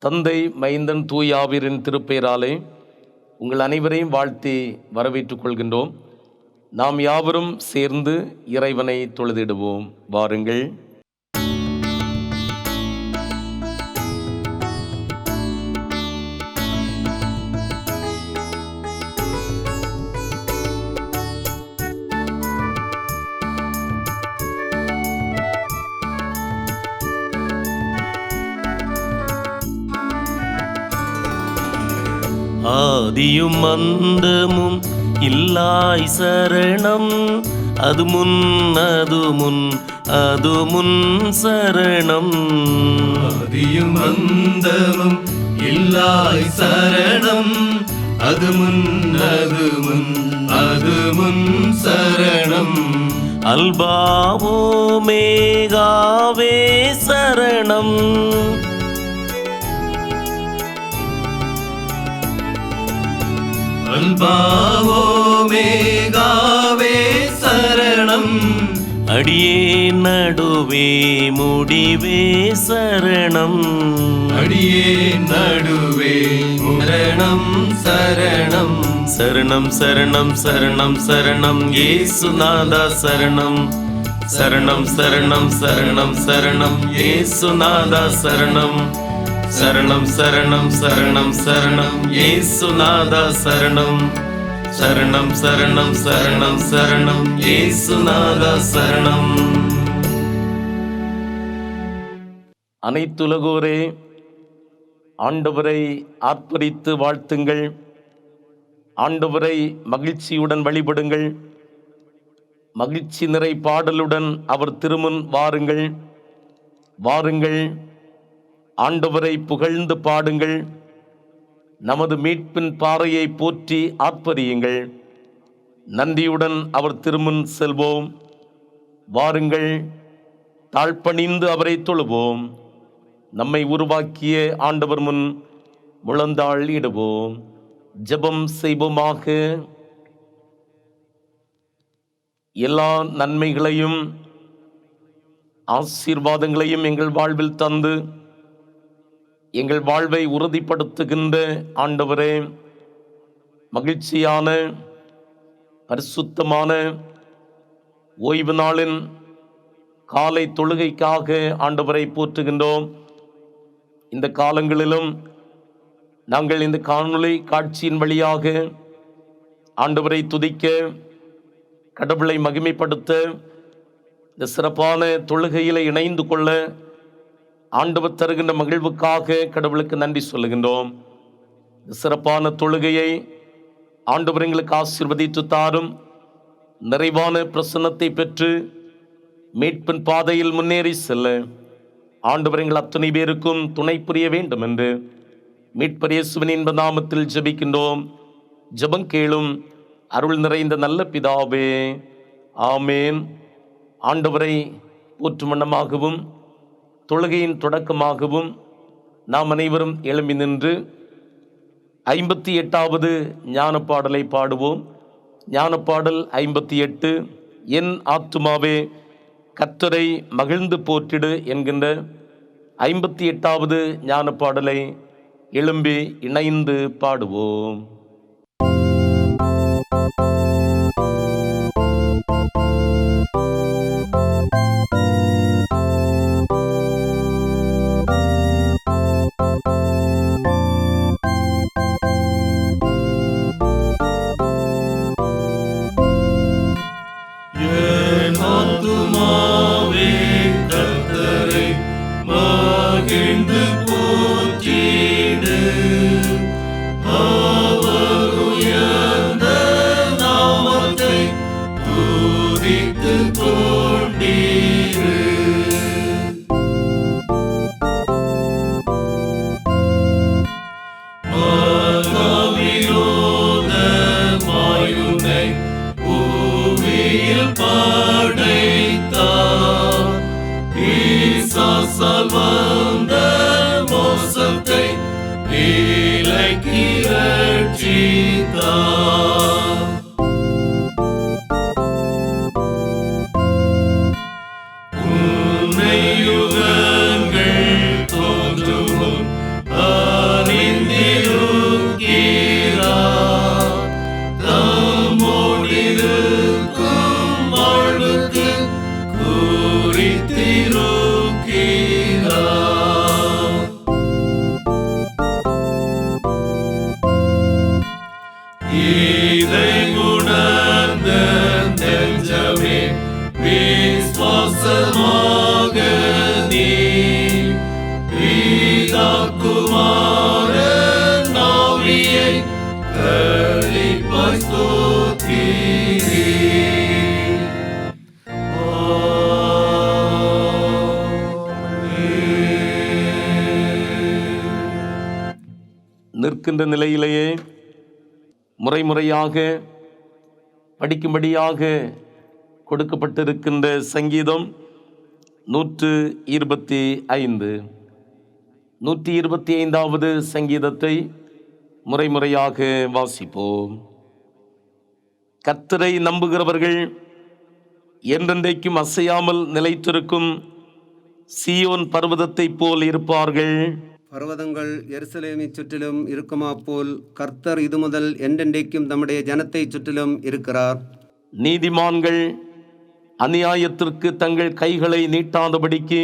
தந்தை, மைந்தன், தூயாவிரின் திருப்பெயராலே உங்கள் அனைவரையும் வாழ்த்தி வரவேற்றுக் கொள்கின்றோம். நாம் யாவரும் சேர்ந்து இறைவனை தொழுதிடுவோம். வாருங்கள். ஆதியும் அந்தமும் இல்லாய் சரணம், அது முன் சரணம். ஆதியும் அந்தமும் இல்லாய் சரணம், அது முன் சரணம். அல்பாவோ மேகாவே சரணம், அல்பாவோ மேகாவே சரணம். அடியே நடுவே முடிவே சரணம், அடியே நடுவே சரணம் சரணம். சரணம் சரணம் சரணம் சரணம் இயேசுநாதா சரணம். சரணம் சரணம் சரணம் சரணம் இயேசுநாதா சரணம். சரணம் சரணம் சரணம் சரணம் இயேசுநாதா சரணம். சரணம் சரணம் சரணம் சரணம் இயேசுநாதா சரணம். அனைத்துலகோரே, ஆண்டவரை ஆர்ப்பரித்து வாழ்த்துங்கள். ஆண்டவரை மகிழ்ச்சியுடன் வழிபடுங்கள். மகிழ்ச்சி நிறை பாடலுடன் அவர் திருமுன் வாருங்கள். வாருங்கள், ஆண்டவரை புகழ்ந்து பாடுங்கள். நமது மீட்பின் பாறையை போற்றி ஆர்ப்பரியுங்கள். நன்றியுடன் அவர் திருமுன் செல்வோம். வாருங்கள், தாழ்பணிந்து அவரை தொழுவோம். நம்மை உருவாக்கிய ஆண்டவர் முன் முழந்தாள் இடுவோம். ஜெபம் செய்வோமாக. எல்லா நன்மைகளையும் ஆசீர்வாதங்களையும் எங்கள் வாழ்வில் தந்து எங்கள் வாழ்வை உறுதிப்படுத்துகின்ற ஆண்டவரே, மகிழ்ச்சியான பரிசுத்தமான ஓய்வு நாளின் காலை தொழுகைக்காக ஆண்டவரை போற்றுகின்றோம். இந்த காலங்களிலும் நாங்கள் இந்த காணொளி காட்சியின் வழியாக ஆண்டவரை துதிக்க, கடவுளை மகிமைப்படுத்த, இந்த சிறப்பான தொழுகையில் இணைந்து கொள்ள ஆண்டவர் தருகின்ற மகிழ்வுக்காக கடவுளுக்கு நன்றி சொல்லுகின்றோம். இந்த சிறப்பான தொழுகையை ஆண்டவர் எங்களுக்கு ஆசீர்வதித்து தாரும். நிறைவான பிரசன்னத்தை பெற்று மீட்பின் பாதையில் முன்னேறி செல்ல ஆண்டவர் எங்கள் அத்தனை பேருக்கும் துணை புரிய வேண்டும் என்று மீட்பர் இயேசுவின் இன்ப நாமத்தில் ஜெபிக்கின்றோம். ஜெபம் கேளும் அருள் நிறைந்த நல்ல பிதாவே, ஆமேன். ஆண்டவரை போற்றும் வண்ணமாகவும் தொழுகையின் தொடக்கமாகவும் நாம் அனைவரும் எழும்பி நின்று 58வது ஞானப்பாடலை பாடுவோம். ஞானப்பாடல் 58. என் ஆத்துமாவே கர்த்தரை மகிழ்ந்து போற்றிடு என்கின்ற 58வது ஞானப்பாடலை எழும்பி இணைந்து பாடுவோம். உன்னை யுகங்கள் தோன்றும் நாவியை களிப்பாய் ஸ்தோத்திரி. நிற்கின்ற நிலையிலேயே முறையாக படிக்கும்படியாக கொடுக்கப்பட்டிருக்கின்ற சங்கீதம் 125. 125வது சங்கீதத்தை முறையாக வாசிப்போம். கர்த்தரை நம்புகிறவர்கள் என்றென்றைக்கும் அசையாமல் நிலைத்திருக்கும் சீயோன் பர்வதத்தைப் போல் இருப்பார்கள். பர்வதங்கள் எருசலேமை சுற்றிலும் இருக்குமா போல் கர்த்தர் இது முதல் என்றென்றைக்கும் தம்முடைய ஜனத்தை சுற்றிலும் இருக்கிறார். நீதிமான்கள் அநியாயத்திற்கு தங்கள் கைகளை நீட்டாதபடிக்கு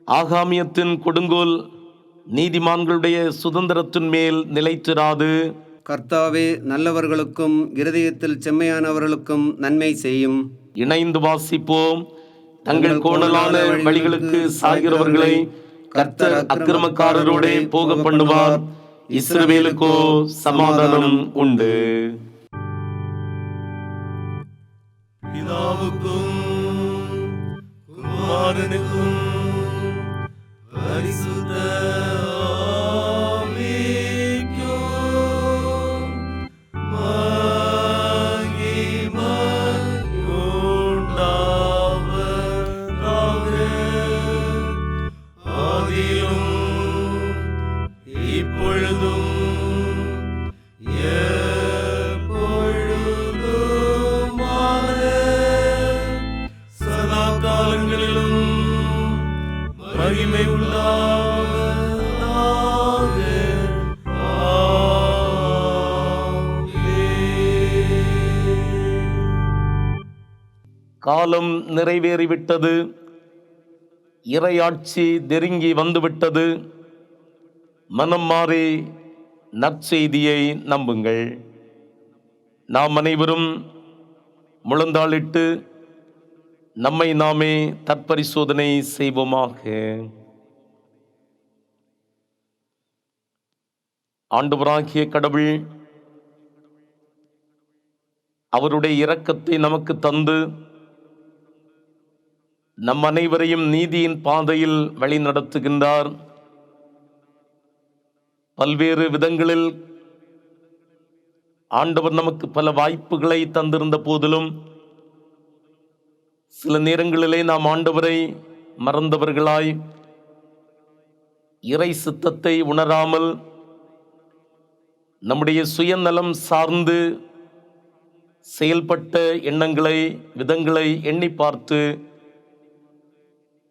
ஆகாமியத்தின் கொடுங்கோல் நீதிமான்களுடைய சுதந்திரத்தின் மேல் நிலைத்திராது. கர்த்தாவே நல்லவர்களுக்கும் இருதயத்தில் செம்மையானவர்களுக்கும் நன்மை செய்யும். இணைந்து வாசிப்போம். தங்கள் கோணலான வழிகளுக்கு சாகிறவர்களை கர்த்தர் அக்கிரமக்காரரோடே போக பண்ணுவார். இஸ்ரவேலுக்கோ சமாதானம் உண்டு. பிதாவுக்கும் குமாரனுக்கும் பரிசுத்த ஆவிக்கும் மகிமையுண்டாவதாக ஆதியிலும் இப்பொழுதும் எப்பொழுதுமான சதா காலங்களிலும் மகிமை உண்டாவதாக. காலம் நிறைவேறிவிட்டது. இறையாட்சி நெருங்கி வந்துவிட்டது. மனம் மாறி நற்செய்தியை நம்புங்கள். நாம் அனைவரும் முழந்தாளிட்டு நம்மை நாமே தற்பரிசோதனை செய்வோமாக. ஆண்டவராகிய கடவுள் அவருடைய இரக்கத்தை நமக்கு தந்து நம் அனைவரையும் நீதியின் பாதையில் வழி நடத்துகின்றார். பல்வேறு விதங்களில் ஆண்டவர் நமக்கு பல வாய்ப்புகளை தந்திருந்த போதிலும் சில நேரங்களிலே நாம் ஆண்டவரை மறந்தவர்களாய் இறை சித்தத்தை உணராமல் நம்முடைய சுயநலம் சார்ந்து செயல்பட்ட எண்ணங்களை விதங்களை எண்ணி பார்த்து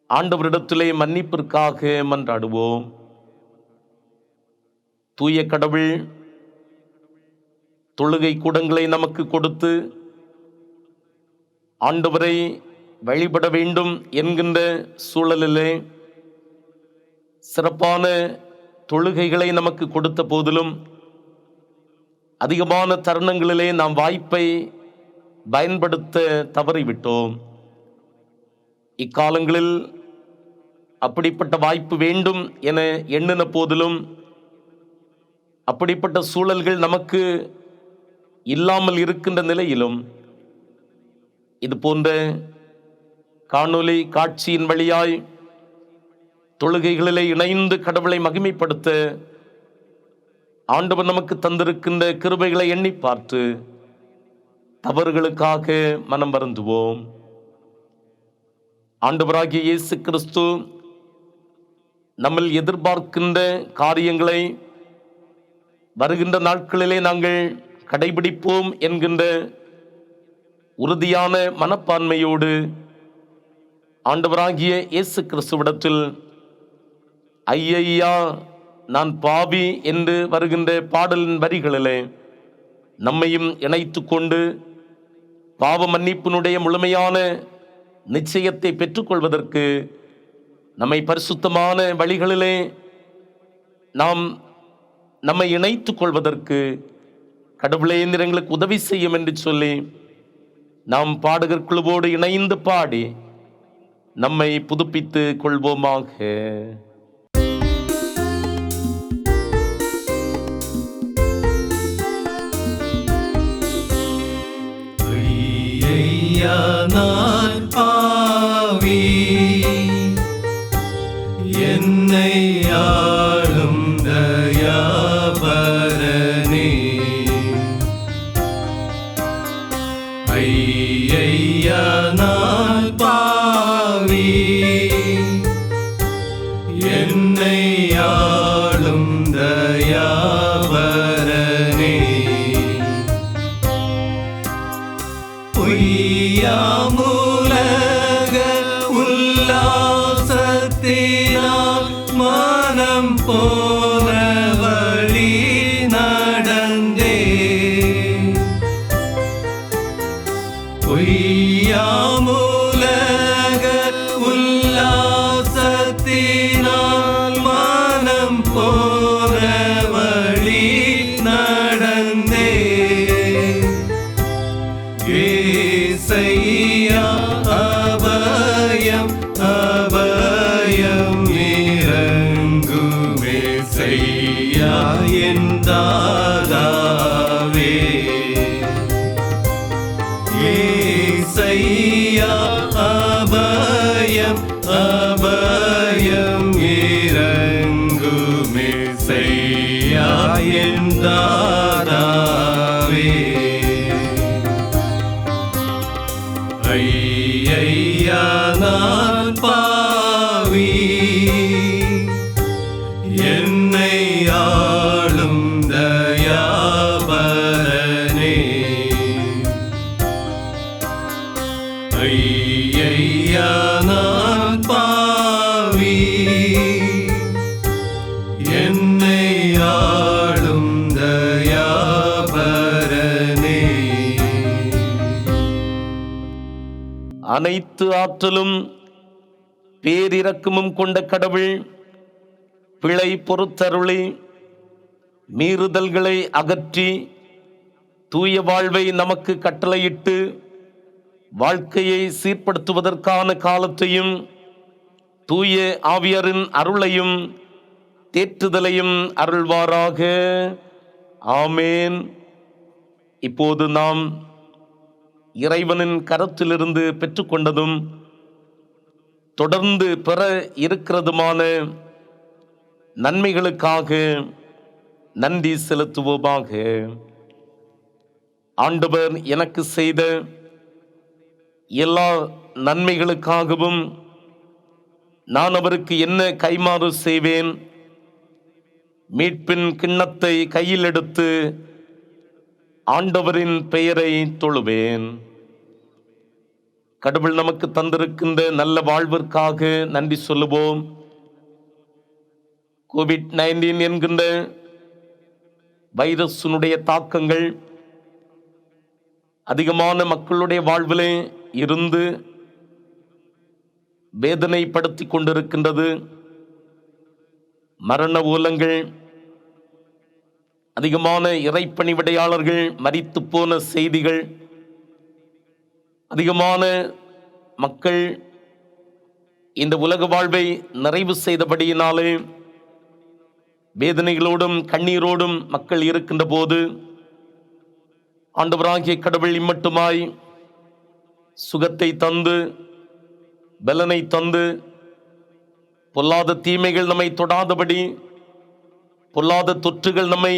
ஆண்டவரிடத்திலே மன்னிப்பிற்காக மன்றாடுவோம். தூய கடவுள் தொழுகை கூடங்களை நமக்கு கொடுத்து ஆண்டவரை வழிபட வேண்டும் என்கின்ற சூழலிலே சிறப்பான தொழுகைகளை நமக்கு கொடுத்த போதிலும் அதிகமான தருணங்களிலே நாம் வாய்ப்பை பயன்படுத்த தவறிவிட்டோம். இக்காலங்களில் அப்படிப்பட்ட வாய்ப்பு வேண்டும் என எண்ணின போதிலும் அப்படிப்பட்ட சூழல்கள் நமக்கு இல்லாமல் இருக்கின்ற நிலையிலும் இது போன்ற காணொளி காட்சியின் வழியாய் தொழுகைகளிலே இணைந்து கடவுளை மகிமைப்படுத்த ஆண்டவர் நமக்கு தந்திருக்கின்ற கிருபைகளை எண்ணி பார்த்து தவறுகளுக்காக மனம் வருந்துவோம். ஆண்டவராகிய இயேசு கிறிஸ்து நம்மில் எதிர்பார்க்கின்ற காரியங்களை வருகின்ற நாட்களிலே நாங்கள் கடைபிடிப்போம் என்கின்ற உறுதியான மனப்பான்மையோடு ஆண்டவராகிய இயேசு கிறிஸ்துவிடத்தில் ஐயா நான் பாவி என்று வருகின்ற பாடலின் வரிகளிலே நம்மையும் இணைத்து கொண்டு பாவ மன்னிப்பினுடைய முழுமையான நிச்சயத்தை பெற்றுக்கொள்வதற்கு நம்மை பரிசுத்தமான வழிகளிலே நாம் நம்மை இணைத்துக் கொள்வதற்கு கடவுளே எங்களுக்கு உதவி செய்யும் என்று சொல்லி நாம் பாடகர் குழுவோடு இணைந்து பாடி நம்மை புதுப்பித்து கொள்வோமாக. நான் பாவி, என்னை ஆளும் தயாபரனே. ஐயா நான் பாவி, என்னை ஆளும் தயாபரனே. பொய்யாமுலக உல்லாசத்தினால் மனம் போன வழி நடந்தே. பொய்யாமுலக உல்லாசத்தினால் மனம் போன வழி நடந்தே. ஏசையா அபயம் அபயம் இறங்குமே செய்யா என் தாதாவே. ஏசையா அபயம் அபயம் இறங்குமே செய்யா என் தாதாவே. ஐயா நான் பாவி, என்னை ஆளும் தயாபரனே. ஐயா நான் பாவி, என்னை ஆளும் தயாபரனே. அனைத்து ஆற்றலும் பேரிரக்கமும் கொண்ட கடவுள் பிழை பொறுத்தருளி மீறுதல்களை அகற்றி தூய வாழ்வை நமக்கு கட்டளையிட்டு வாழ்க்கையை சீர்படுத்துவதற்கான காலத்தையும் தூய ஆவியரின் அருளையும் தேற்றுதலையும் அருள்வாராக. ஆமேன். இப்போது நாம் இறைவனின் கரத்திலிருந்து பெற்றுக்கொண்டதும் தொடர்ந்து பெற இருக்கிறதுமான நன்மைகளுக்காக நன்றி செலுத்துவோமாக. ஆண்டவர் எனக்கு செய்த எல்லா நன்மைகளுக்காகவும் நான் அவருக்கு என்ன கைமாறு செய்வேன்? மீட்பின் கிண்ணத்தை கையில் எடுத்து ஆண்டவரின் பெயரை தொழுவேன். கடவுள் நமக்கு தந்திருக்கின்ற நல்ல வாழ்விற்காக நன்றி சொல்லுவோம். கோவிட்-19 என்கின்ற வைரஸினுடைய தாக்கங்கள் அதிகமான மக்களுடைய வாழ்விலே இருந்து வேதனைப்படுத்தி கொண்டிருக்கின்றது. மரண ஓலங்கள், அதிகமான இறைப்பணிவிடையாளர்கள் மரித்து போன செய்திகள், அதிகமான மக்கள் இந்த உலக வாழ்வை நிறைவு செய்தபடியினாலே வேதனைகளோடும் கண்ணீரோடும் மக்கள் இருக்கின்ற போது ஆண்டவராகிய கடவுள் இம்மட்டுமாய் சுகத்தை தந்து பலனை தந்து பொல்லாத தீமைகள் நம்மை தொடாதபடி, பொல்லாத தொற்றுகள் நம்மை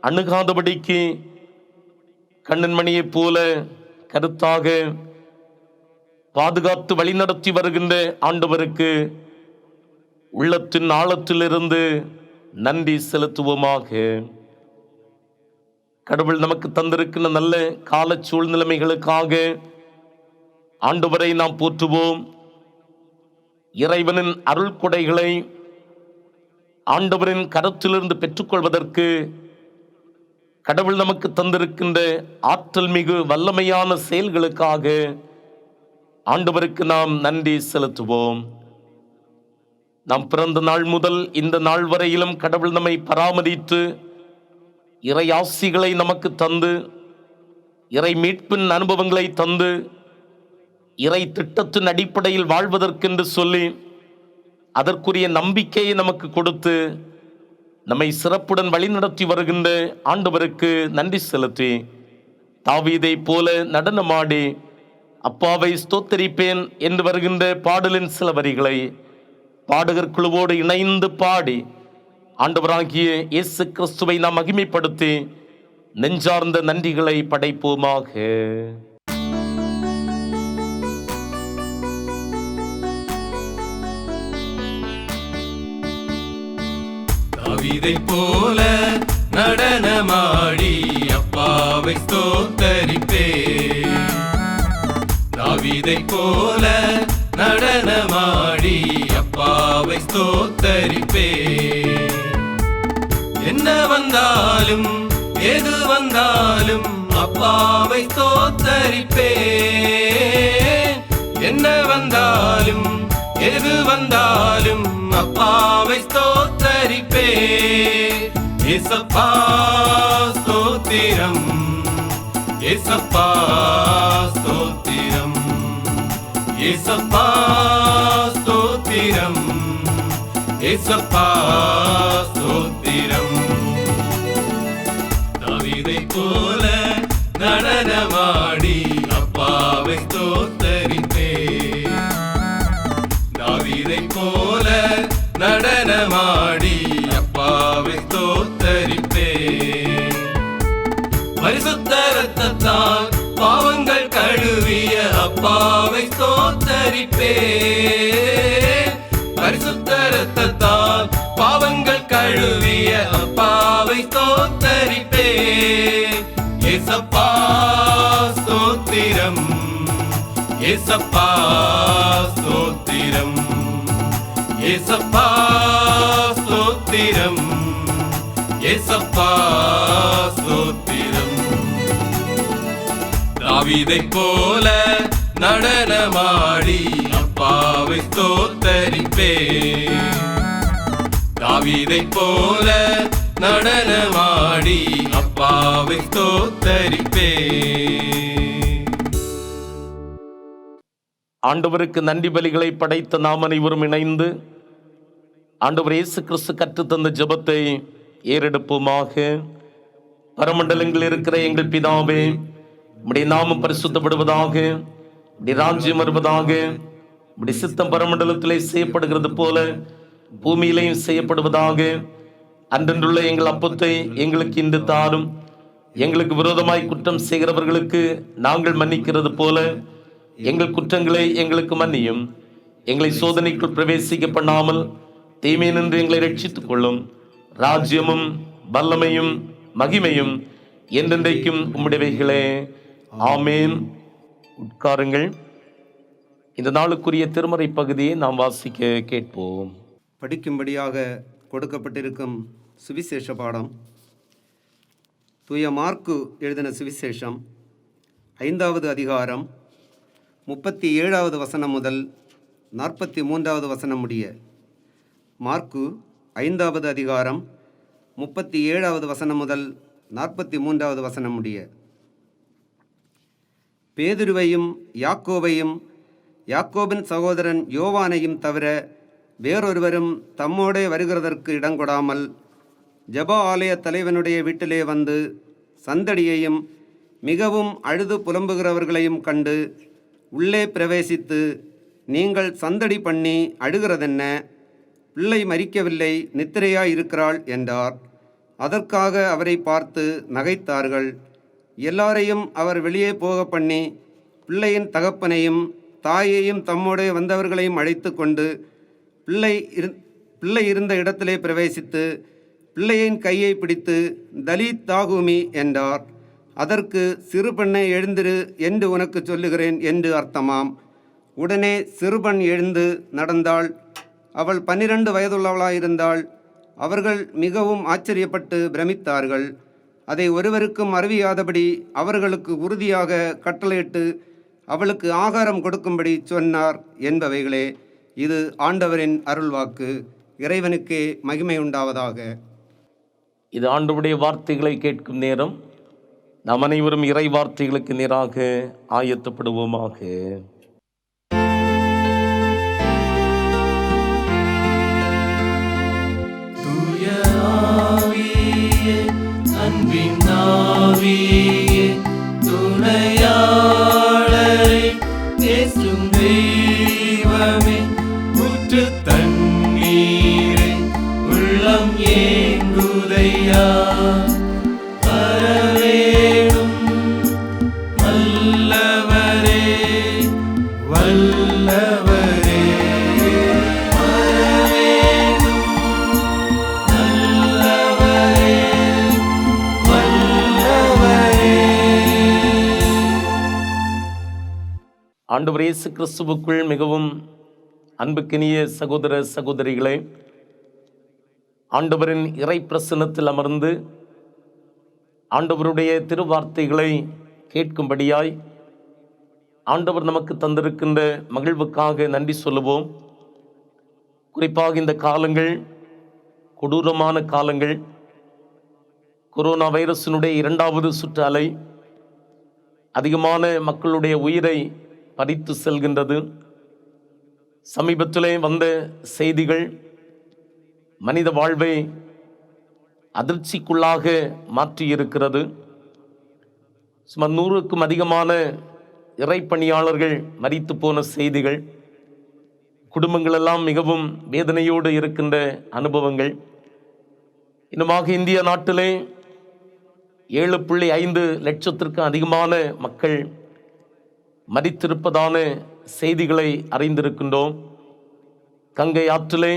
அணுகாதபடிக்கு கண்ணன் மணியைப் போல கருத்தாக பாதுகாத்து வழிநடத்தி வருகின்ற ஆண்டவருக்கு உள்ளத்தின் ஆழத்திலிருந்து நன்றி செலுத்துவோமாக. கடவுள் நமக்கு தந்திருக்கின்ற நல்ல கால சூழ்நிலைமைகளுக்காக ஆண்டவரை நாம் போற்றுவோம். இறைவனின் அருள் கொடைகளை ஆண்டவரின் கரத்திலிருந்து பெற்றுக்கொள்வதற்கு கடவுள் நமக்கு தந்திருக்கின்ற ஆற்றல் மிகு வல்லமையான செயல்களுக்காக ஆண்டவருக்கு நாம் நன்றி செலுத்துவோம். நாம் பிறந்த நாள் முதல் இந்த நாள் வரையிலும் கடவுள் நம்மை பராமரித்து இறை ஆசிகளை நமக்கு தந்து, இறை மீட்பின் அனுபவங்களை தந்து, இறை திட்டத்தின் அடிப்படையில் வாழ்வதற்கென்று சொல்லி அதற்குரிய நம்பிக்கையை நமக்கு கொடுத்து நம்மை சிறப்புடன் வழிநடத்தி வருகின்ற ஆண்டவருக்கு நன்றி செலுத்தி தாவீதை போல நடனமாடி அப்பாவை ஸ்தோத்தரிப்பேன் என்று வருகின்ற பாடலின் சில வரிகளை பாடகர் குழுவோடு இணைந்து பாடி ஆண்டவராகிய இயேசு கிறிஸ்துவை நாம் மகிமைப்படுத்தி நெஞ்சார்ந்த நன்றிகளை படைப்போமாக. தாவீதை போல நடனமாடி அப்பாவை ஸ்தோத்தரிப்பே. தாவீதை போல நடனமாடி அப்பாவை ஸ்தோத்தரிப்பே. என்ன வந்தாலும் எது வந்தாலும் அப்பாவை ஸ்தோத்தரிப்பே. என்ன வந்தாலும் எது வந்தாலும் அப்பாவை ஸ்தோத்தரிப்பே. ஏசப்பா ஸ்தோத்திரம், ஏசப்பா ஸ்தோத்திரம், ஏசப்பா ஸ்தோத்திரம், ஏசப்பா ஸ்தோத்திரம். தாவீதை போல நடனமாடி அப்பாவை ஸ்தோத்தரிப்பே. தாவீதை போல நடனமாடி அப்பாவை ஸ்தோத்தரிப்பே. பரிசுத்த இரத்தத்தால் பாவங்கள் கழுவிய அப்பாவை ஸ்தோத்தரிப்பே. பரிசுத்த இரத்தத்தால் பாவங்கள் கழுவிய அப்பாவை ஸ்தோத்தரிப்பே. ஏசப்பா ஸ்தோத்திரம், ஏசப்பா ஸ்தோத்திரம், ஏசப்பா ஸ்தோத்திரம், ஏசப்பா ஸ்தோத்திரம். தாவீதை போல நடனமாடி அப்பாவை ஸ்தோத்தரிப்பே. தாவீதை போல நடனமாடி அப்பாவை ஸ்தோத்தரிப்பே. ஆண்டவருக்கு நன்றி பலிகளை படைத்த நாம் அனைவரும் இணைந்து ஆண்டவர் இயேசு கிறிஸ்து கற்றுத்தந்த ஜெபத்தை ஏறெடுப்போமாக. பரமண்டலங்களில் இருக்கிற எங்கள் பிதாவே, உம்முடைய நாமம் பரிசுத்தப்படுவதாக, உம்முடைய ராஜ்யம் வருவதாக, உம்முடைய சித்தம் பரமண்டலத்திலே செய்யப்படுகிறது போல பூமியிலேயும் செய்யப்படுவதாக. அன்றன்றுள்ள எங்கள் அப்பத்தை எங்களுக்கு இன்று தாரும். எங்களுக்கு விரோதமாய் குற்றம் செய்கிறவர்களுக்கு நாங்கள் மன்னிக்கிறது போல எங்கள் குற்றங்களை எங்களுக்கு மன்னியும். எங்களை சோதனைக்குள் பிரவேசிக்க பண்ணாமல் தீமை நின்று எங்களை ரட்சித்துக் கொள்ளும். ராஜ்யமும் வல்லமையும் மகிமையும் என்றென்றைக்கும் உம்முடையவைகளே. ஆமேன். உட்காருங்கள். இந்த நாளுக்குரிய திருமறை பகுதியை நாம் வாசிக்க கேட்போம். படிக்கும்படியாக கொடுக்கப்பட்டிருக்கும் சுவிசேஷ பாடம் தூய மார்க்கு எழுதின சுவிசேஷம் 5வது அதிகாரம் 37வது வசனம் முதல் 43வது வசனம் முடிய. மார்க்கு 5வது அதிகாரம் 37வது வசனம் முதல் 43வது வசனம் முடிய. பேதுருவையும் யாக்கோபையும் யாக்கோபின் சகோதரன் யோவானையும் தவிர வேறொருவரும் தம்மோடே வருகிறதற்கு இடங்கொடாமல் ஜெப ஆலய தலைவனுடைய வீட்டிலே வந்து சந்தடியையும் மிகவும் அழுது புலம்புகிறவர்களையும் கண்டு உள்ளே பிரவேசித்து, நீங்கள் சந்தடி பண்ணி அழுகிறதென்ன? பிள்ளை மரிக்கவில்லை, நித்திரையாயிருக்கிறாள் என்றார். அதற்காக அவரை பார்த்து நகைத்தார்கள். எல்லாரையும் அவர் வெளியே போக பண்ணி பிள்ளையின் தகப்பனையும் தாயையும் தம்மோடே வந்தவர்களையும் அழைத்து கொண்டு பிள்ளை இருந்த இடத்திலே பிரவேசித்து பிள்ளையின் கையை பிடித்து தலித் தாகூமி என்றார். அதற்கு, சிறுபெண்ணை எழுந்திரு என்று உனக்கு சொல்லுகிறேன் என்று அர்த்தமாம். உடனே சிறுபெண் எழுந்து நடந்தாள். அவள் 12 வயதுள்ளவளாயிருந்தாள். அவர்கள் மிகவும் ஆச்சரியப்பட்டு பிரமித்தார்கள். அதை ஒருவருக்கும் அறிவியாதபடி அவர்களுக்கு உறுதியாக கட்டளையிட்டு அவளுக்கு ஆகாரம் கொடுக்கும்படி சொன்னார் என்பவைகளே. இது ஆண்டவரின் அருள்வாக்கு. இறைவனுக்கே மகிமை உண்டாவதாக. இது ஆண்டவருடைய வார்த்தைகளை கேட்கும் நேரம். நாம் அனைவரும் இறை வார்த்தைகளுக்கு நேராக ஆயத்தப்படுவோமாக. தூய ஆவியே, அன்பின் ஆவியே, துணையாளரே, ஐயா வரவேணும். வல்லவரே வல்லவரே வரவேணும். நல்லவரே வல்லவரே. ஆண்டவர் இயேசு கிறிஸ்துவுக்குள் மிகவும் அன்புக்கினிய சகோதர சகோதரிகளே, ஆண்டவரின் இறை பிரசன்னத்தில் அமர்ந்து ஆண்டவருடைய திருவார்த்தைகளை கேட்கும்படியாய் ஆண்டவர் நமக்கு தந்திருக்கின்ற மகிழ்வுக்காக நன்றி சொல்லுவோம். குறிப்பாக இந்த காலங்கள் கொடூரமான காலங்கள். கொரோனா வைரஸினுடைய 2வது சுற்று அலை அதிகமான மக்களுடைய உயிரை பறித்து செல்கின்றது. சமீபத்திலே வந்த செய்திகள் மனித வாழ்வை அதிர்ச்சிக்குள்ளாக மாற்றியிருக்கிறது. சுமார் 100க்கும் அதிகமான இறைப்பணியாளர்கள் மரித்து போன செய்திகள், குடும்பங்களெல்லாம் மிகவும் வேதனையோடு இருக்கின்ற அனுபவங்கள். இன்னுமாக இந்திய நாட்டிலே 7.5 லட்சத்திற்கும் அதிகமான மக்கள் மரித்திருப்பதான செய்திகளை அறிந்திருக்கின்றோம். கங்கை ஆற்றிலே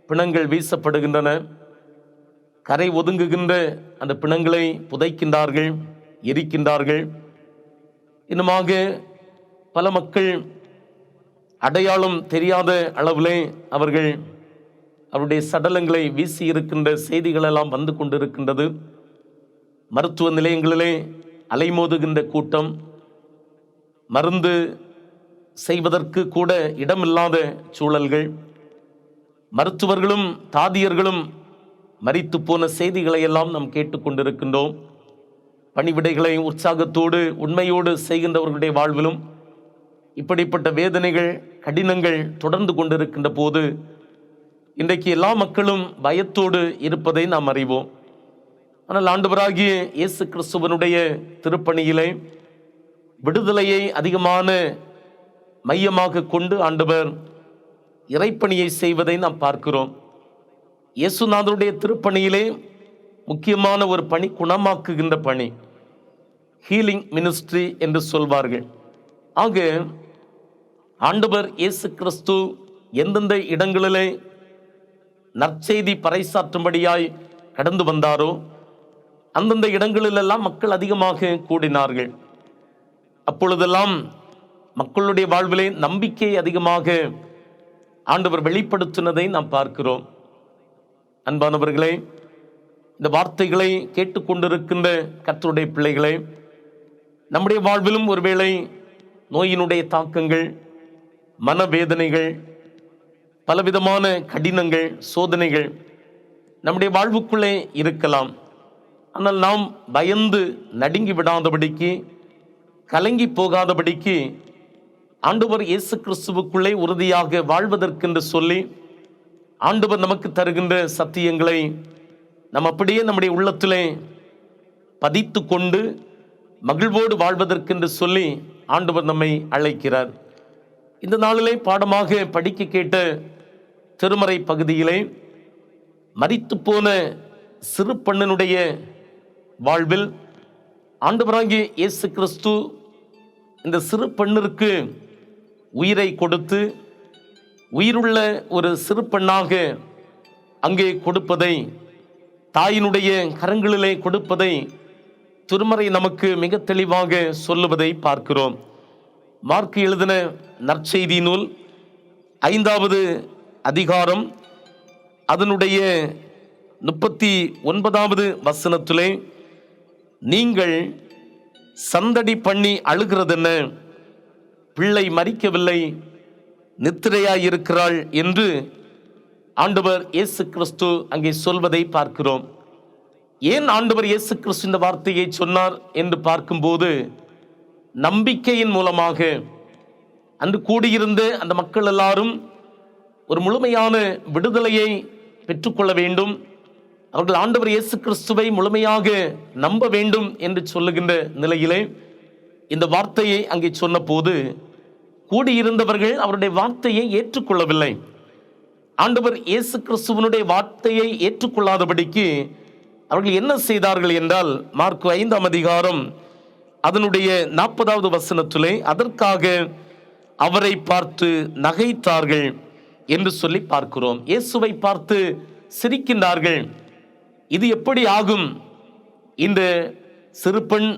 பிணங்கள் வீசப்படுகின்றன. கரை ஒதுங்குகின்ற அந்த பிணங்களை புதைக்கின்றார்கள், எரிக்கின்றார்கள். இன்னுமாக பல மக்கள் அடையாளம் தெரியாத அளவிலே அவருடைய சடலங்களை வீசி இருக்கின்ற செய்திகளெல்லாம் வந்து கொண்டிருக்கின்றது. மருத்துவ நிலையங்களிலே அலைமோதுகின்ற கூட்டம், மருந்து செய்வதற்கு கூட இடமில்லாத சூழல்கள், மருத்துவர்களும் தாதியர்களும் மரித்து போன செய்திகளை எல்லாம் நாம் கேட்டுக்கொண்டிருக்கின்றோம். பணிவிடைகளை உற்சாகத்தோடு உண்மையோடு செய்கின்றவர்களுடைய வாழ்விலும் இப்படிப்பட்ட வேதனைகள், கடினங்கள் தொடர்ந்து கொண்டிருக்கின்ற போது இன்றைக்கு எல்லா மக்களும் பயத்தோடு இருப்பதை நாம் அறிவோம். ஆனால் ஆண்டவராகிய இயேசு கிறிஸ்துவனுடைய திருப்பணியிலே விடுதலையை அதிகமான மையமாக கொண்டு ஆண்டவர் இறைப்பணியை செய்வதை நாம் பார்க்கிறோம். இயேசுநாதருடைய திருப்பணியிலே முக்கியமான ஒரு பணி குணமாக்குகின்ற பணி, ஹீலிங் மினிஸ்ட்ரி என்று சொல்வார்கள். ஆக ஆண்டவர் இயேசு கிறிஸ்து எந்தெந்த இடங்களிலே நற்செய்தி பறைசாற்றும்படியாய் கடந்து வந்தாரோ அந்தந்த இடங்களிலெல்லாம் மக்கள் அதிகமாக கூடினார்கள். அப்பொழுதெல்லாம் மக்களுடைய வாழ்விலே நம்பிக்கை அதிகமாக ஆண்டவர் வெளிப்படுத்தினதை நாம் பார்க்கிறோம். அன்பானவர்களே, இந்த வார்த்தைகளை கேட்டுக்கொண்டிருக்கின்ற கர்த்தருடைய பிள்ளைகளே, நம்முடைய வாழ்விலும் ஒருவேளை நோயினுடைய தாக்கங்கள், மனவேதனைகள், பலவிதமான கடினங்கள், சோதனைகள் நம்முடைய வாழ்வுக்குள்ளே இருக்கலாம். ஆனால் நாம் பயந்து நடுங்கி விடாதபடிக்கு, கலங்கி போகாதபடிக்கு ஆண்டவர் இயேசு கிறிஸ்துவுக்குள்ளே உறுதியாக வாழ்வதற்கென்று சொல்லி ஆண்டவர் நமக்கு தருகின்ற சத்தியங்களை நாம் அப்படியே நம்முடைய உள்ளத்திலே பதித்து கொண்டு மகிழ்வோடு வாழ்வதற்கென்று சொல்லி ஆண்டவர் நம்மை அழைக்கிறார். இந்த நாளிலே பாடமாக படிக்க கேட்ட திருமறை பகுதியிலே மரித்து போன சிறு பெண்ணினுடைய வாழ்வில் ஆண்டவராகிய இயேசு கிறிஸ்து இந்த சிறு பெண்ணிற்கு உயிரை கொடுத்து உயிருள்ள ஒரு சிறு பெண்ணாக அங்கே கொடுப்பதை, தாயினுடைய கரங்களிலே கொடுப்பதை திருமறை நமக்கு மிக தெளிவாக சொல்லுவதை பார்க்கிறோம். மார்க் எழுதின நற்செய்தி நூல் 5வது அதிகாரம் அதனுடைய 39வது வசனத்திலே, நீங்கள் சந்தடி பண்ணி அழுகிறதென்ன, பிள்ளை மரிக்கவில்லை, நித்திரையாயிருக்கிறாள் என்று ஆண்டவர் இயேசு கிறிஸ்து அங்கே சொல்வதை பார்க்கிறோம். ஏன் ஆண்டவர் இயேசு கிறிஸ்து இந்த வார்த்தையை சொன்னார் என்று பார்க்கும்போது, நம்பிக்கையின் மூலமாக அன்று கூடியிருந்த அந்த மக்கள் எல்லாரும் ஒரு முழுமையான விடுதலையை பெற்றுக்கொள்ள வேண்டும், அவர்கள் ஆண்டவர் இயேசு கிறிஸ்துவை முழுமையாக நம்ப வேண்டும் என்று சொல்லுகின்ற நிலையிலே இந்த வார்த்தையை அங்கே சொன்ன போது கூடியிருந்தவர்கள் அவருடைய வார்த்தையை ஏற்றுக்கொள்ளவில்லை. ஆண்டவர் இயேசு கிறிஸ்துவனுடைய வார்த்தையை ஏற்றுக்கொள்ளாதபடிக்கு அவர்கள் என்ன செய்தார்கள் என்றால், மார்க்கு 5ஆம் அதிகாரம் அதனுடைய 40வது வசனத்திலே, அதற்காக அவரை பார்த்து நகைத்தார்கள் என்று சொல்லி பார்க்கிறோம். இயேசுவை பார்த்து சிரிக்கின்றார்கள். இது எப்படி ஆகும்? இந்த சிறு பெண்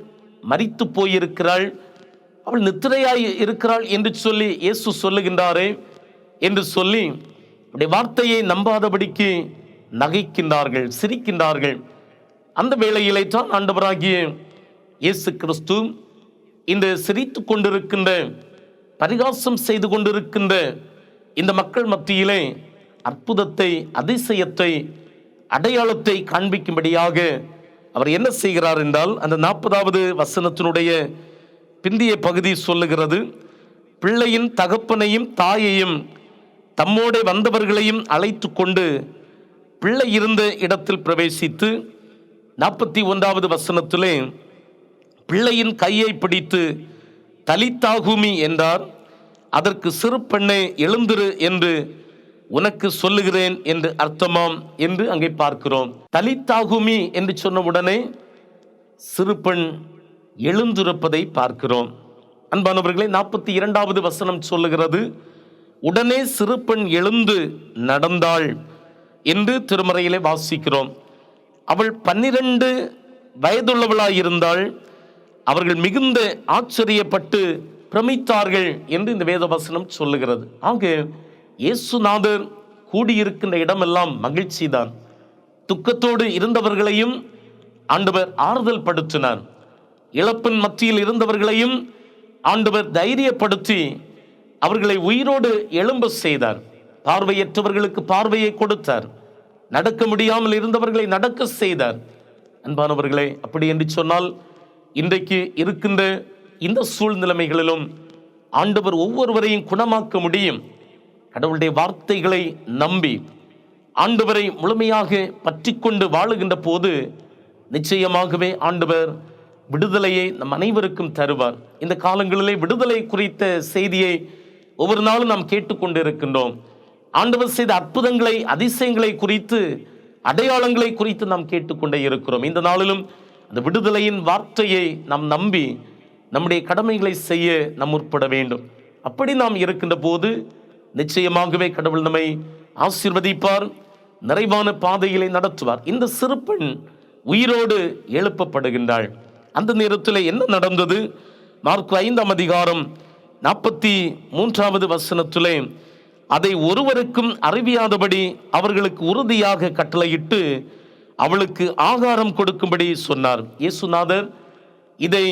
மரித்து போயிருக்கிறாள், அவள் நித்திரையாய் இருக்கிறாள் என்று சொல்லி இயேசு சொல்லுகின்றாரே என்று சொல்லி அவருடைய வார்த்தையை நம்பாதபடிக்கு நகைக்கின்றார்கள், சிரிக்கின்றார்கள். அந்த வேளையிலே தான் ஆண்டவராகிய இயேசு கிறிஸ்து இந்த சிரித்து கொண்டிருக்கின்ற, பரிகாசம் செய்து கொண்டிருக்கின்ற இந்த மக்கள் மத்தியிலே அற்புதத்தை, அதிசயத்தை, அடையாளத்தை காண்பிக்கும்படியாக அவர் என்ன செய்கிறார் என்றால், அந்த 40வது வசனத்தினுடைய பிந்திய பகுதி சொல்லுகிறது, பிள்ளையின் தகப்பனையும் தாயையும் தம்மோடே வந்தவர்களையும் அழைத்து கொண்டு பிள்ளை இருந்த இடத்தில் பிரவேசித்து 41வது வசனத்திலே பிள்ளையின் கையை பிடித்து தலித்தாகுமி என்றார். அதற்கு சிறு பெண்ணே எழுந்திரு என்று உனக்கு சொல்லுகிறேன் என்று அர்த்தமாம் என்று அங்கே பார்க்கிறோம். தலித்தாகுமி என்று சொன்ன உடனே சிறு பெண் எழுந்திருப்பதை பார்க்கிறோம். அன்பானவர்களே, 42வது வசனம் சொல்லுகிறது, உடனே சிறு பெண் எழுந்து நடந்தாள் என்று திருமறையிலே வாசிக்கிறோம். அவள் 12 வயதுள்ளவளாயிருந்தாள். அவர்கள் மிகுந்த ஆச்சரியப்பட்டு பிரமித்தார்கள் என்று இந்த வேத வசனம் சொல்லுகிறது. ஆக இயேசுநாதர் கூடியிருக்கின்ற இடமெல்லாம் மகிழ்ச்சி தான். துக்கத்தோடு இருந்தவர்களையும் ஆண்டவர் ஆறுதல் படுத்தினார். இழப்பின் மத்தியில் இருந்தவர்களையும் ஆண்டவர் தைரியப்படுத்தி அவர்களை உயிரோடு எழும்ப செய்தார். பார்வையற்றவர்களுக்கு பார்வையை கொடுத்தார். நடக்க முடியாமல் இருந்தவர்களை நடக்க செய்தார். அன்பானவர்களே, அப்படி என்று சொன்னால் இன்றைக்கு இருக்கின்ற இந்த சூழ்நிலைமைகளிலும் ஆண்டவர் ஒவ்வொருவரையும் குணமாக்க முடியும். கடவுளுடைய வார்த்தைகளை நம்பி ஆண்டவரை முழுமையாக பற்றி கொண்டு வாழுகின்ற போது நிச்சயமாகவே ஆண்டவர் விடுதலையை நம் அனைவருக்கும் தருவார். இந்த காலங்களிலே விடுதலை குறித்த செய்தியை ஒவ்வொரு நாளும் நாம் கேட்டுக்கொண்டு இருக்கின்றோம். ஆண்டவர் செய்த அற்புதங்களை, அதிசயங்களை குறித்து, அடையாளங்களை குறித்து நாம் கேட்டுக்கொண்டே இருக்கிறோம். இந்த நாளிலும் அந்த விடுதலையின் வார்த்தையை நாம் நம்பி நம்முடைய கடமைகளை செய்ய நாம் முற்பட வேண்டும். அப்படி நாம் இருக்கின்ற போது நிச்சயமாகவே கடவுள் நம்மை ஆசீர்வதிப்பார், நிறைவான பாதைகளை நடத்துவார். இந்த சிறு பெண் உயிரோடு எழுப்பப்படுகின்றாள். அந்த நேரத்தில் என்ன நடந்தது? மார்க்கு 5ஆம் அதிகாரம் 43வது வசனத்திலே, அதை ஒருவருக்கும் அறிவியாதபடி அவர்களுக்கு உறுதியாக கட்டளையிட்டு அவளுக்கு ஆகாரம் கொடுக்கும்படி சொன்னார். இயேசுநாதர் இதை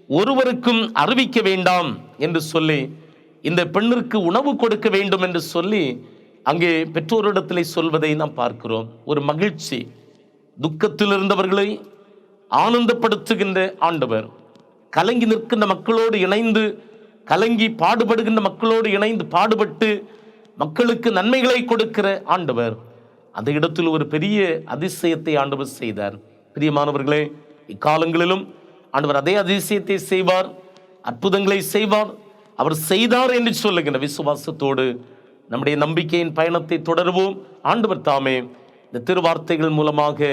ஒருவருக்கும் அறிவிக்க வேண்டாம் என்று சொல்லி, இந்த பெண்ணிற்கு உணவு கொடுக்க வேண்டும் என்று சொல்லி அங்கே பெற்றோரிடத்திலே சொல்வதை நாம் பார்க்கிறோம். ஒரு மகிழ்ச்சி, துக்கத்தில் இருந்தவர்களை ஆனந்தப்படுத்துகின்ற ஆண்டவர், கலங்கி நிற்கின்ற மக்களோடு இணைந்து, கலங்கி பாடுபடுகின்ற மக்களோடு இணைந்து பாடுபட்டு மக்களுக்கு நன்மைகளை கொடுக்கிற ஆண்டவர், அந்த இடத்தில் ஒரு பெரிய அதிசயத்தை ஆண்டவர் செய்தார். பிரியமானவர்களே, இக்காலங்களிலும் ஆண்டவர் அதே அதிசயத்தை செய்வார், அற்புதங்களை செய்வார். அவர் செய்தார் என்று சொல்லுகின்ற விசுவாசத்தோடு நம்முடைய நம்பிக்கையின் பயணத்தை தொடருவோம். ஆண்டவர் தாமே இந்த திருவார்த்தைகள் மூலமாக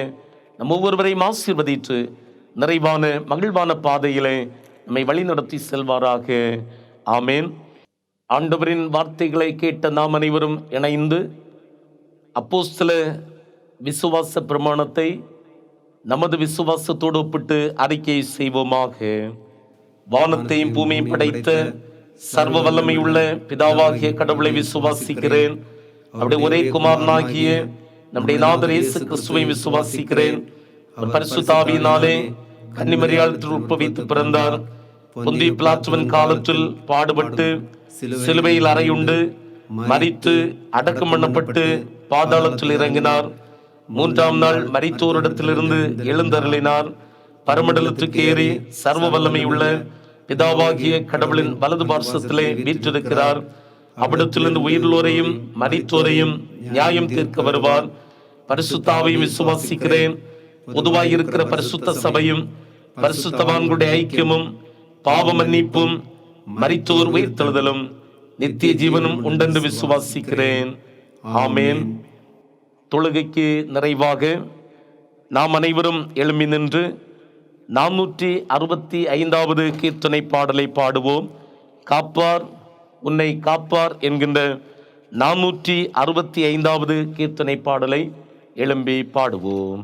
நம் ஒவ்வொருவரையும் ஆசீர்வதித்து நிறைவான மகிழ்வான பாதையிலே நம்மை வழிநடத்தி செல்வாராக. ஆமேன். ஆண்டவரின் வார்த்தைகளை கேட்ட நாம் அனைவரும் இணைந்து அப்போஸ்தல விசுவாச பிரமாணத்தை நமது விசுவாசத்தோடு ஒப்பிட்டு அறிக்கை செய்வோமாக. வானத்தையும் பூமியும் படைத்த சர்வ வல்லமை உள்ள பிதாவாகிய கடவுளை விசுவாசிக்கிறேன். அவருடைய ஒரே குமாரனாகிய நம்முடைய நாதர் இயேசு கிறிஸ்துவை விசுவாசிக்கிறேன். அவர் பரிசுத்த ஆவியினாலே கன்னிமரியாளில் உட்பவித்து பிறந்தார். பொந்தி பிலாத்துவின் காலத்தில் பாடுபட்டு சிலுவையில் அறையுண்டு மரித்து அடக்கம் பண்ணப்பட்டு பாதாளத்தில் இறங்கினார். 3ஆம் நாள் மரித்தோரிடத்திலிருந்து எழுந்தருளினார். பரமண்டலத்துக்கு ஏறி சர்வ வல்லமை உள்ள பிதாவாகிய கடவுளின் வலது பார்சத்திலே வீற்றிருக்கிறார். அவ்விடத்திலிருந்து உயிர்லோரையும் மரித்தோரையும் நியாயம் தீர்க்க வருவார். பரிசுத்த ஆவியையும் விசுவாசிக்கிறேன். பொதுவாயிருக்கிற பரிசுத்த சபையும் பரிசுத்தவான்களுடைய ஐக்கியமும் பாவ மன்னிப்பும் மரித்தோர் உயிர்த்தெழுதலும் நித்திய ஜீவனும் உண்டென்று விசுவாசிக்கிறேன். ஆமேன். தொழுகைக்கு நிறைவாக நாம் அனைவரும் எழும்பி நின்று 465வது கீர்த்தனை பாடலை பாடுவோம். காப்பார் உன்னை காப்பார் என்கின்ற 465வது கீர்த்தனை பாடலை எழும்பி பாடுவோம்.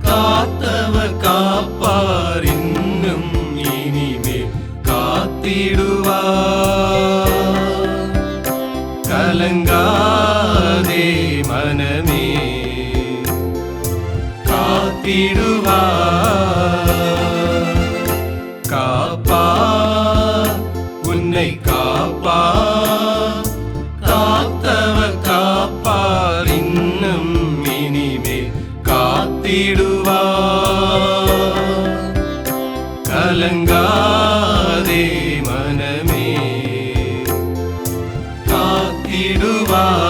காத்தவர் காப்பார் இன்னும் இனிமேல் காத்திடுவார். கலங்காதே மனமே காத்திடுவார். காப்பார் உன்னை காப்பார். காத்தவர் காப்பார் இன்னும் இனிமேல் காத்திடுவார். கலங்காதே மனமே காத்திடுவார்.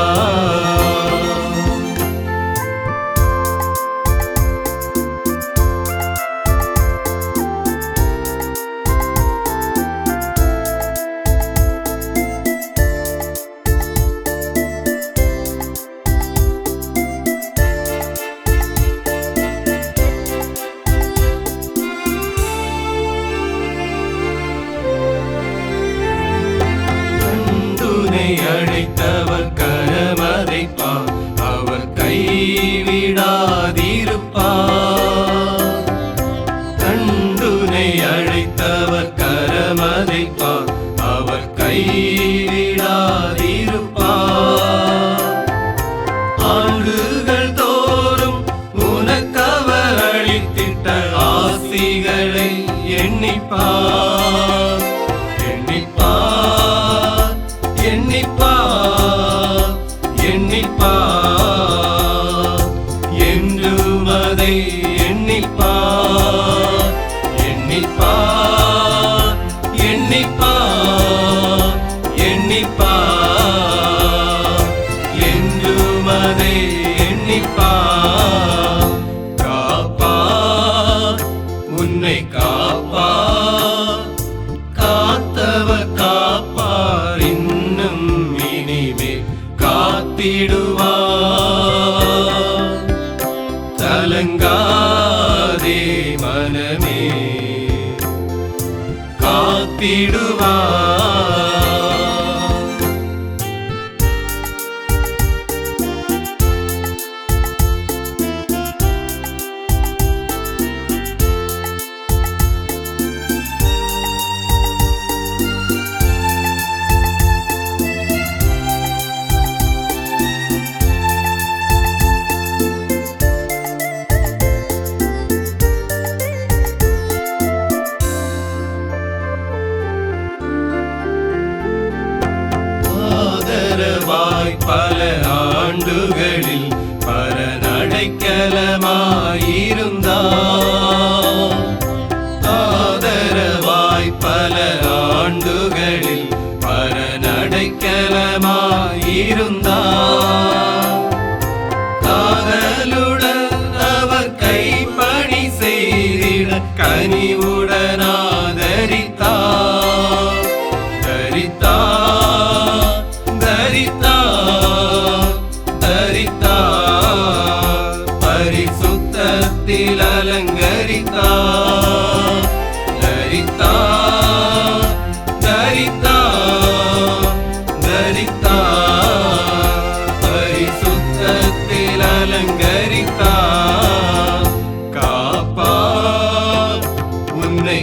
அழைத்தவர் கரமதைப்பார், அவர் கைவிடாதிருப்பார். தண்டுனை அழைத்தவர் கரமதைப்பார், அவர் கைவிடாதிருப்பார். ஆண்டுகள் தோறும் உனக்கவர் அளித்திட்ட ஆசிகளை எண்ணிப்பார். எண்ணிப்பார் என்றும் அதை எண்ணிப்பார். எண்ணிப்பார் எண்ணிப்பார் எண்ணிப்பார் என்றும் அதை எண்ணிப்பார். காப்பார் உன்னை காப்பார். காத்தவர் காப்பார் இன்னும் இனிமேல் காத்திடுவார். கலங்காதே மனமே காத்திடுவார். பல ஆண்டுகளில் பரநடைக்கலமாயிருந்தார். ஆதரவாய் பல ஆண்டுகளில் பரநடைக்கலமாயிருந்தார். காதலுடன் அவர் கைப்பணி செய்திட கனிவுடன் ஆதரித்தார். தரித்தார் தரித்தார் பரிசுத்தத்தில் அலங்கரித்தார். தரித்தார் தரித்தார் தரித்தார் பரிசுத்தத்தில் அலங்கரித்தார். காப்பார் உன்னை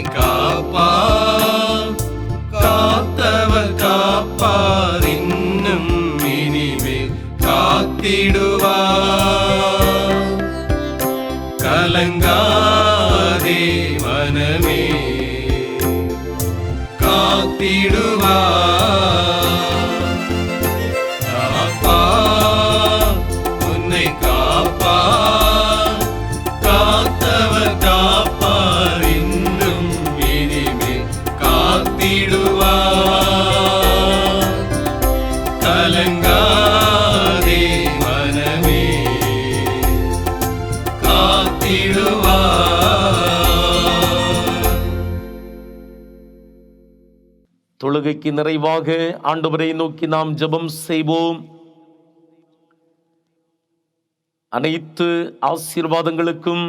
தொழுகைக்கு நிறைவாக ஆண்டவரை நோக்கி நாம் ஜெபம் செய்வோம். அனைத்து ஆசீர்வாதங்களுக்கும்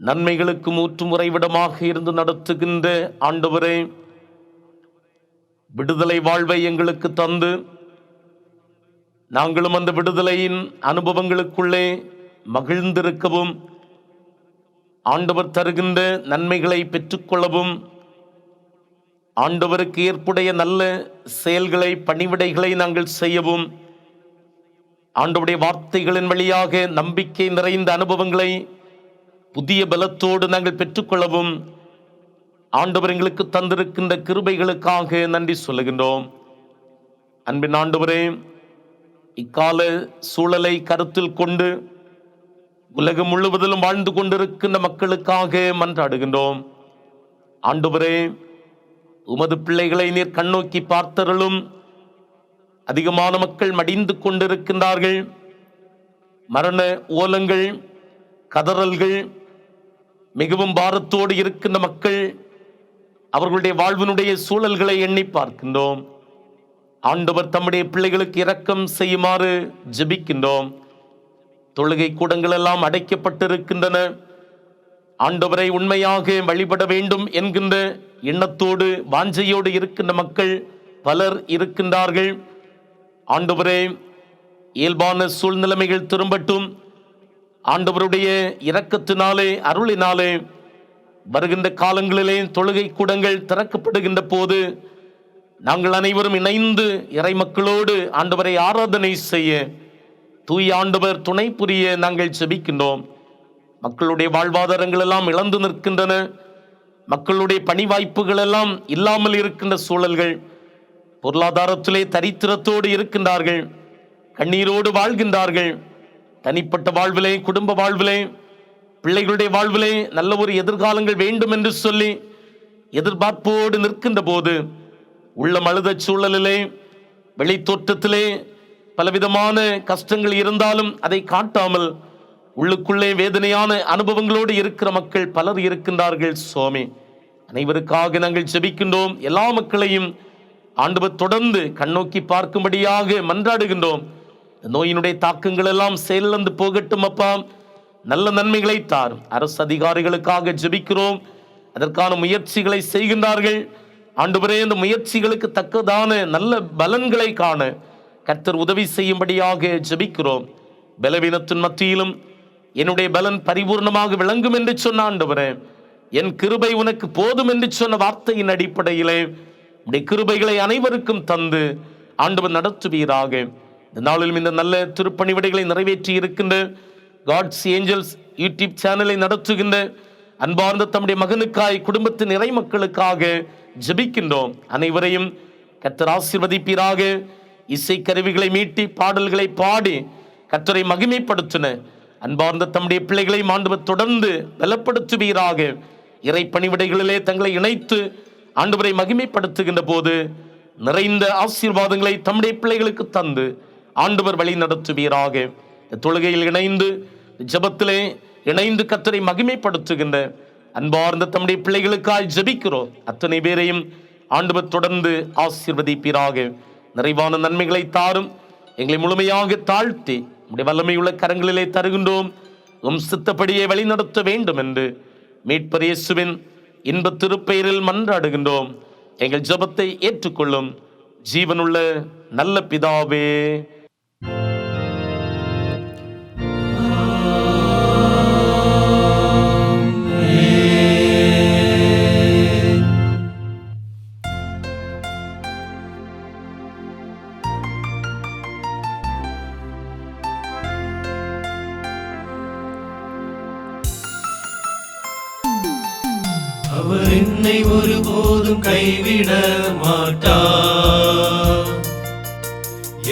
நன்மைகளுக்கும் ஊற்றும் உறைவிடமாக இருந்து நடத்துகின்ற ஆண்டவரே, விடுதலை வாழ்வை எங்களுக்கு தந்து நாங்களும் அந்த விடுதலையின் அனுபவங்களுக்குள்ளே மகிழ்ந்திருக்கவும், ஆண்டவர் தருகின்ற நன்மைகளை பெற்றுக்கொள்ளவும், ஆண்டவருக்கு ஏற்புடைய நல்ல செயல்களை பணிவிடைகளை நாங்கள் செய்யவும், ஆண்டவருடைய வார்த்தைகளின் வழியாக நம்பிக்கை நிறைந்த அனுபவங்களை புதிய பலத்தோடு நாங்கள் பெற்றுக்கொள்ளவும் ஆண்டவர் எங்களுக்கு தந்திருக்கின்ற கிருபைகளுக்காக நன்றி சொல்லுகின்றோம். அன்பின் ஆண்டவரே, இக்கால சூழலை கருத்தில் கொண்டு உலகம் முழுவதிலும் வாழ்ந்து கொண்டிருக்கின்ற மக்களுக்காக மன்றாடுகின்றோம். ஆண்டவரே, உமது பிள்ளைகளை நீர் கண்ணோக்கி பார்த்தருளும். அதிகமான மக்கள் மடிந்து கொண்டிருக்கின்றார்கள். மரண ஓலங்கள், கதறல்கள், மிகவும் பாரத்தோடு இருக்கின்ற மக்கள் அவர்களுடைய வாழ்வினுடைய சூழல்களை எண்ணி பார்க்கின்றோம். ஆண்டவர் தம்முடைய பிள்ளைகளுக்கு இரக்கம் செய்யுமாறு ஜெபிக்கின்றோம். தொழுகை கூடங்கள் எல்லாம் அடைக்கப்பட்டிருக்கின்றன. ஆண்டவரை உண்மையாக வழிபட வேண்டும் என்கின்ற எண்ணத்தோடு வாஞ்சையோடு இருக்கின்ற மக்கள் பலர் இருக்கின்றார்கள். ஆண்டவரே, இயல்பான சூழ்நிலைமைகள் திரும்பட்டும். ஆண்டவருடைய இரக்கத்தினாலே, அருளினாலே வருகின்ற காலங்களிலே தொழுகை கூடங்கள் திறக்கப்படுகின்ற போது நாங்கள் அனைவரும் இணைந்து இறை மக்களோடு ஆண்டவரை ஆராதனை செய்ய தூய ஆண்டவர் துணை புரிய நாங்கள் ஜெபிக்கின்றோம். மக்களுடைய வாழ்வாதாரங்கள் எல்லாம் இழந்து நிற்கின்றன. மக்களுடைய பணி வாய்ப்புகள் எல்லாம் இல்லாமல் இருக்கின்ற சூழல்கள், பொருளாதாரத்திலே தரித்திரத்தோடு இருக்கின்றார்கள், கண்ணீரோடு வாழ்கின்றார்கள். தனிப்பட்ட வாழ்விலே, குடும்ப வாழ்விலே, பிள்ளைகளுடைய வாழ்விலே நல்ல ஒரு எதிர்காலங்கள் வேண்டும் என்று சொல்லி எதிர்பார்ப்போடு நிற்கின்ற போது உள்ள அழுத சூழலிலே, வெளி தோற்றத்திலே பலவிதமான கஷ்டங்கள் இருந்தாலும் அதை காட்டாமல் உள்ளுக்குள்ளே வேதனையான அனுபவங்களோடு இருக்கிற மக்கள் பலர் இருக்கின்றார்கள். சுவாமி, அனைவருக்காக நாங்கள் ஜெபிக்கின்றோம். எல்லா மக்களையும் ஆண்டவர் தொடர்ந்து கண்ணோக்கி பார்க்கும்படியாக மன்றாடுகின்றோம். நோயினுடைய தாக்கங்கள் எல்லாம் செயலிழந்து போகட்டும் அப்பா. நல்ல நன்மைகளை தாரும். அரசு அதிகாரிகளுக்காக ஜெபிக்கிறோம். அதற்கான முயற்சிகளை செய்கின்றார்கள். ஆண்டவரே, இந்த முயற்சிகளுக்கு தக்கதான நல்ல பலன்களை காண கர்த்தர் உதவி செய்யும்படியாக ஜெபிக்கிறோம். பலவீனத்தின் மத்தியிலும் என்னுடைய பலன் பரிபூர்ணமாக விளங்கும் என்று சொன்ன ஆண்டவரே, என் கிருபை உனக்கு போதும் என்று சொன்ன வார்த்தையின் அடிப்படையிலே உடைய கிருபைகளை அனைவருக்கும் தந்து ஆண்டவர் நடத்துவீராக. இந்த நாளிலும் இந்த நல்ல திருப்பணிவிடைகளை நிறைவேற்றி இருக்கின்ற காட்ஸ் ஏஞ்சல்ஸ் யூடியூப் சேனலை நடத்துகின்ற அன்பார்ந்த தம்முடைய மகனுக்காய் குடும்பத்தின் இறை மக்களுக்காக ஜெபிக்கின்றோம். அனைவரையும் கர்த்தர் ஆசீர்வதிப்பீராக. இசை கருவிகளை மீட்டி பாடல்களை பாடி கர்த்தரை மகிமைப்படுத்தின அன்பார்ந்த தம்முடைய பிள்ளைகளை ஆண்டவர் தொடர்ந்து பலப்படுத்துவீராக. இறை பணிவிடைகளிலே தங்களை இணைத்து ஆண்டவரை மகிமைப்படுத்துகின்ற போது நிறைந்த ஆசீர்வாதங்களை தம்முடைய பிள்ளைகளுக்கு தந்து ஆண்டவர் வழி நடத்துவீராக. தொழுகையில் இணைந்து ஜெபத்திலே இணைந்து கர்த்தரை மகிமைப்படுத்துகின்ற அன்பார்ந்த தம்முடைய பிள்ளைகளுக்காய் ஜெபிக்கிறோம். அத்தனை பேரையும் ஆண்டவர் தொடர்ந்து ஆசீர்வதிப்பீராக. நிறைவான நன்மைகளை தாரும். எங்களை முழுமையாக தாழ்த்தி உடைய வல்லமையுள்ள கரங்களிலே தருகின்றோம். உம் சித்தப்படியே வழி நடத்த வேண்டும் என்று மீட்பர் இயேசுவின் இன்ப திருப்பெயரில் மன்றாடுகின்றோம். எங்கள் ஜெபத்தை ஏற்றுக்கொள்ளும் ஜீவனுள்ள நல்ல பிதாவே. அவர் என்னை ஒருபோதும் கைவிட மாட்டார்.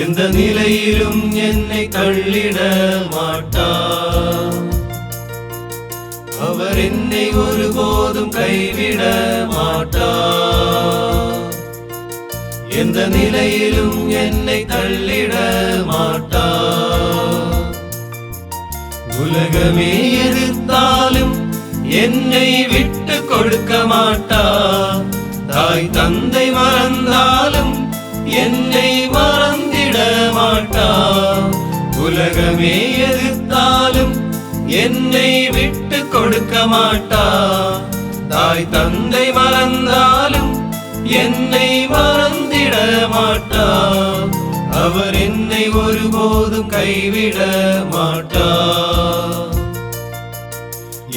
எந்த நிலையிலும் என்னை தள்ளிட மாட்டார். அவர் என்னை ஒருபோதும் கைவிட மாட்டார். எந்த நிலையிலும் என்னை தள்ளிட மாட்டார். உலகமே எதிர்த்தாலும் என்னை விட்டு கொடுக்க மாட்டார். தாய் தந்தை மறந்தாலும் என்னை மறந்திட மாட்டார். உலகமே எதிர்த்தாலும் என்னை விட்டு கொடுக்க மாட்டார். தாய் தந்தை மறந்தாலும் என்னை மறந்திட மாட்டார். அவர் என்னை ஒருபோதும் கைவிட மாட்டார்.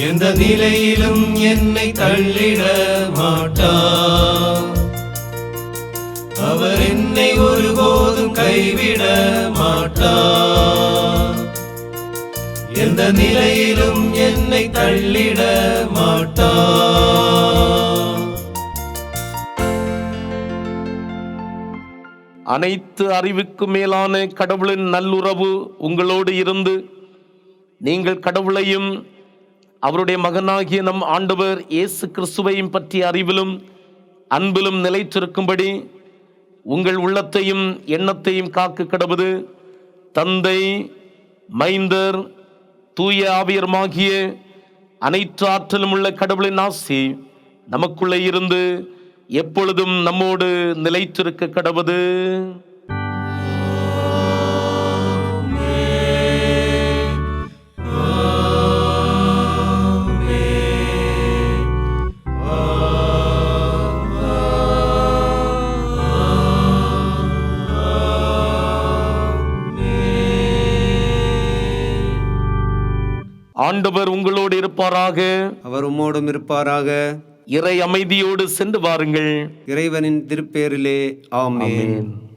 எந்த நிலையிலும் என்னை தள்ளிட மாட்டார். அவர் என்னை ஒருபோதும் கைவிட மாட்டார். எந்த நிலையிலும் என்னை தள்ளிட மாட்டார். அனைத்து அறிவுக்கும் மேலான கடவுளின் நல்லுறவு உங்களோடு இருந்து நீங்கள் கடவுளையும் அவருடைய மகனாகிய நம் ஆண்டவர் இயேசு கிறிஸ்துவையும் பற்றிய அறிவிலும் அன்பிலும் நிலைத்திருக்கும்படி உங்கள் உள்ளத்தையும் எண்ணத்தையும் காக்க கடவுது தந்தை, மைந்தர், தூய ஆவியருமாகிய அனைத்து ஆற்றலும் உள்ள கடவுளின் ஆசி நமக்குள்ளே இருந்து எப்பொழுதும் நம்மோடு நிலைத்திருக்க கடவுது. ஆண்டவர் உங்களோடு இருப்பாராக. அவர் உம்மோடும் இருப்பாராக. இறை அமைதியோடு சென்று வாருங்கள். இறைவனின் திருப்பேரிலே ஆமென். ஆமென்.